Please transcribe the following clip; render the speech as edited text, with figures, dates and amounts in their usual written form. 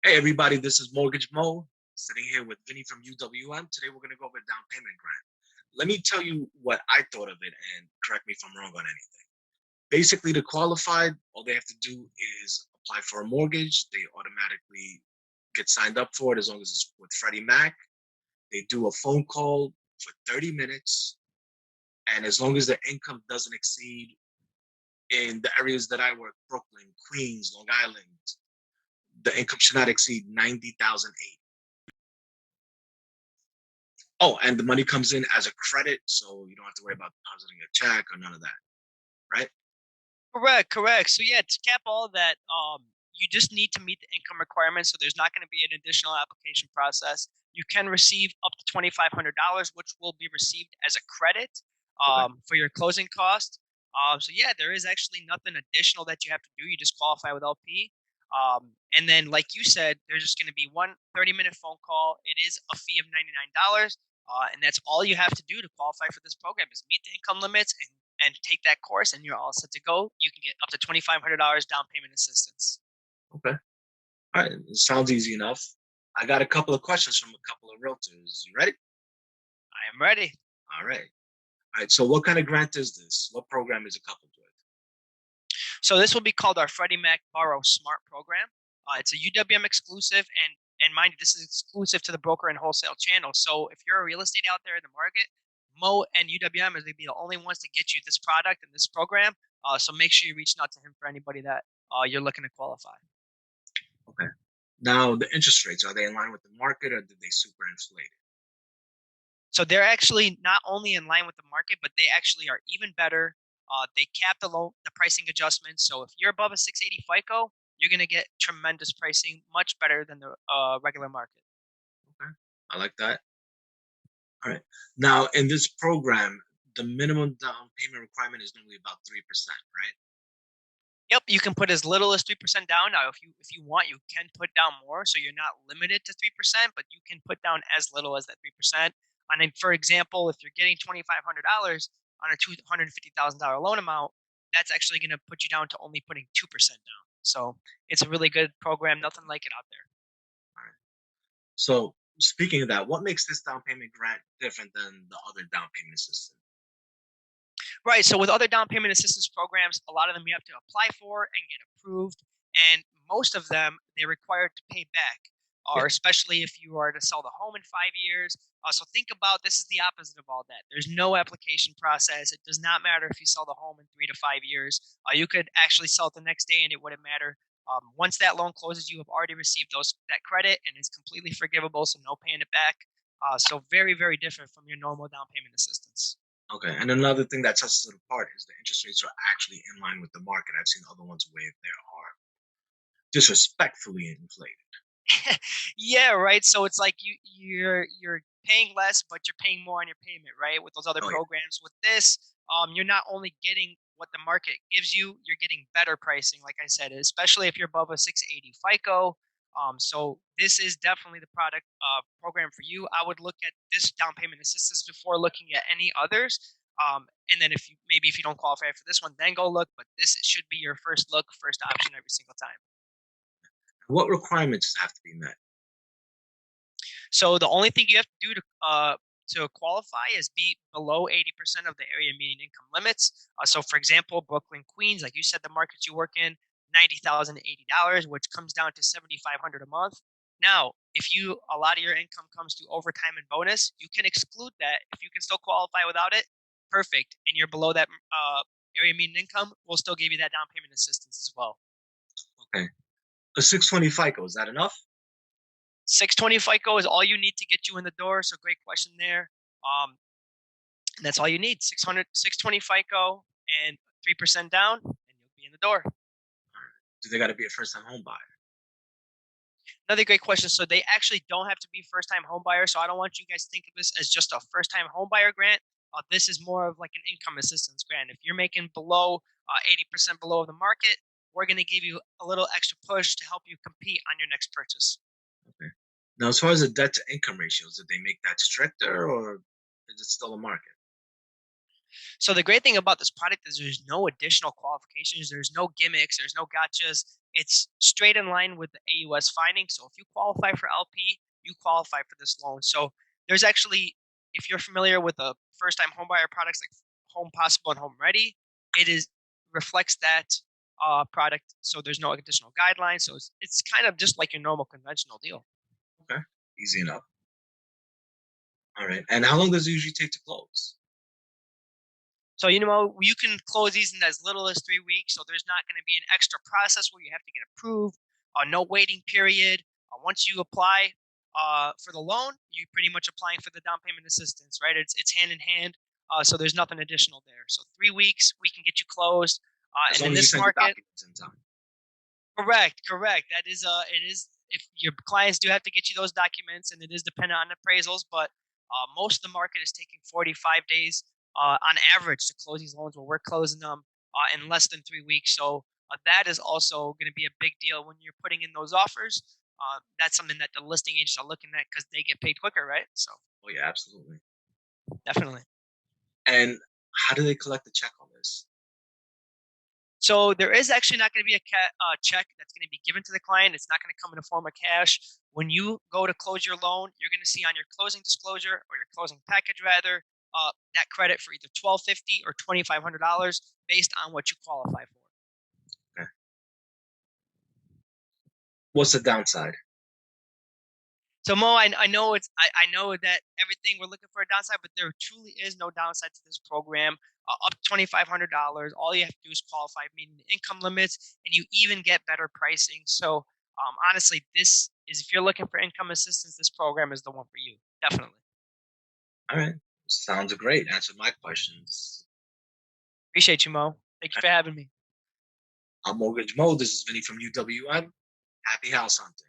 Hey everybody, this is Mortgage Mo, sitting here with Vinny from UWM. Today we're going to go over down payment grant. Let me tell you what I thought of it and correct me if I'm wrong on anything. Basically, to qualify, all they have to do is apply for a mortgage. They automatically get signed up for it as long as it's with Freddie Mac. They do a phone call for 30 minutes. And as long as their income doesn't exceed in the areas that I work, Brooklyn, Queens, Long Island, the income should not exceed 90,008. Oh, and the money comes in as a credit, so you don't have to worry about depositing a check or none of that, right? Correct, correct. So yeah, to cap all that, you just need to meet the income requirements. So there's not going to be an additional application process. You can receive up to $2,500, which will be received as a credit Okay. for your closing cost. So yeah, there is actually nothing additional that you have to do. You just qualify with LP. And then, like you said, there's just going to be one 30-minute phone call. It is a fee of $99. And that's all you have to do to qualify for this program is meet the income limits and take that course, and you're all set to go. You can get up to $2,500 down payment assistance. Okay. All right. It sounds easy enough. I got a couple of questions from a couple of realtors. You ready? I am ready. All right. All right. So what kind of grant is this? What program is it coupled with? So this will be called our Freddie Mac Borrow Smart program. It's a UWM exclusive, and mind you, this is exclusive to the broker and wholesale channel. So if you're a real estate out there in the market, Mo and UWM is going to be the only ones to get you this product and this program. So make sure you reach out to him for anybody that you're looking to qualify. Okay. Now the interest rates, are they in line with the market or did they super inflate it? So they're actually not only in line with the market, but they actually are even better. They cap the pricing adjustments. So if you're above a 680 FICO, you're going to get tremendous pricing, much better than the regular market. Okay. I like that. All right. Now in this program, the minimum down payment requirement is normally about 3%, right? Yep, you can put as little as 3% down. Now, if you want, you can put down more, so you're not limited to 3%, but you can put down as little as that 3%. And then, for example, if you're getting $2,500 on a $250,000 loan amount, that's actually going to put you down to only putting 2% down. So it's a really good program. Nothing like it out there. All right. So speaking of that, what makes this down payment grant different than the other down payment assistance? Right. So with other down payment assistance programs, a lot of them you have to apply for and get approved, and most of them they're required to pay back, Yeah. or especially if you are to sell the home in 5 years. So think about this is the opposite of all that. There's no application process. It does not matter if you sell the home in 3 to 5 years. You could actually sell it the next day, and it wouldn't matter. Once that loan closes, you have already received that credit, and it's completely forgivable, so no paying it back. So very, very different from your normal down payment assistance. Okay. And another thing that sets it apart is the interest rates are actually in line with the market. I've seen other ones where they are disrespectfully inflated. Yeah, right. So it's like you're paying less, but you're paying more on your payment, right? With those other Oh yeah. programs. With this, you're not only getting what the market gives you, you're getting better pricing, like I said, especially if you're above a 680 FICO. So this is definitely the product program for you. I would look at this down payment assistance before looking at any others. And then if you don't qualify for this one, then go look. But this should be your first look, first option every single time. What requirements have to be met? So the only thing you have to do to qualify is be below 80% of the area median income limits. So, for example, Brooklyn, Queens, like you said, the markets you work in, $90,080, which comes down to 7,500 a month. Now, if a lot of your income comes to overtime and bonus, you can exclude that. If you can still qualify without it, perfect. And you're below that area median income, we'll still give you that down payment assistance as well. Okay. A 620 FICO, is that enough? 620 FICO is all you need to get you in the door. So great question there. And that's all you need. 620 FICO and 3% down, and you'll be in the door. Do they got to be a first time home buyer? Another great question. So they actually don't have to be first time home buyer. So I don't want you guys to think of this as just a first time home buyer grant. This is more of like an income assistance grant. If you're making below 80% below the market, we're going to give you a little extra push to help you compete on your next purchase. Okay. Now, as far as the debt to income ratios, did they make that stricter or is it still a market? So the great thing about this product is there's no additional qualifications, there's no gimmicks, there's no gotchas. It's straight in line with the AUS findings. So if you qualify for LP, you qualify for this loan. So there's actually, if you're familiar with the first-time homebuyer products like Home Possible and Home Ready, it is reflects that product. So there's no additional guidelines. So it's kind of just like your normal conventional deal. Okay, easy enough. All right. And how long does it usually take to close? So, you can close these in as little as 3 weeks. So there's not going to be an extra process where you have to get approved, no waiting period. Once you apply for the loan, you're pretty much applying for the down payment assistance, right? It's hand in hand. So there's nothing additional there. So 3 weeks, we can get you closed. As And in long as you this send the market, documents in time. correct. That is, it is. If your clients do have to get you those documents, and it is dependent on appraisals, but most of the market is taking 45 days on average to close these loans. Where we're closing them in less than 3 weeks. So that is also going to be a big deal when you're putting in those offers. That's something that the listing agents are looking at because they get paid quicker, right? So Oh yeah, absolutely. definitely. And how do they collect the check on this? So there is actually not going to be a check that's going to be given to the client. It's not going to come in the form of cash. When you go to close your loan, you're going to see on your closing disclosure or your closing package rather that credit for either $1,250 or $2,500 based on what you qualify for. Okay. What's the downside? So Mo, I know I know that everything we're looking for a downside, but there truly is no downside to this program. Up to $2,500. All you have to do is qualify, meeting the income limits, and you even get better pricing. So honestly, this is if you're looking for income assistance, this program is the one for you. Definitely. All right. Sounds great. Answered my questions. Appreciate you, Mo. Thank you for having me. I'm Mortgage Mo. This is Vinny from UWM. Happy house hunting.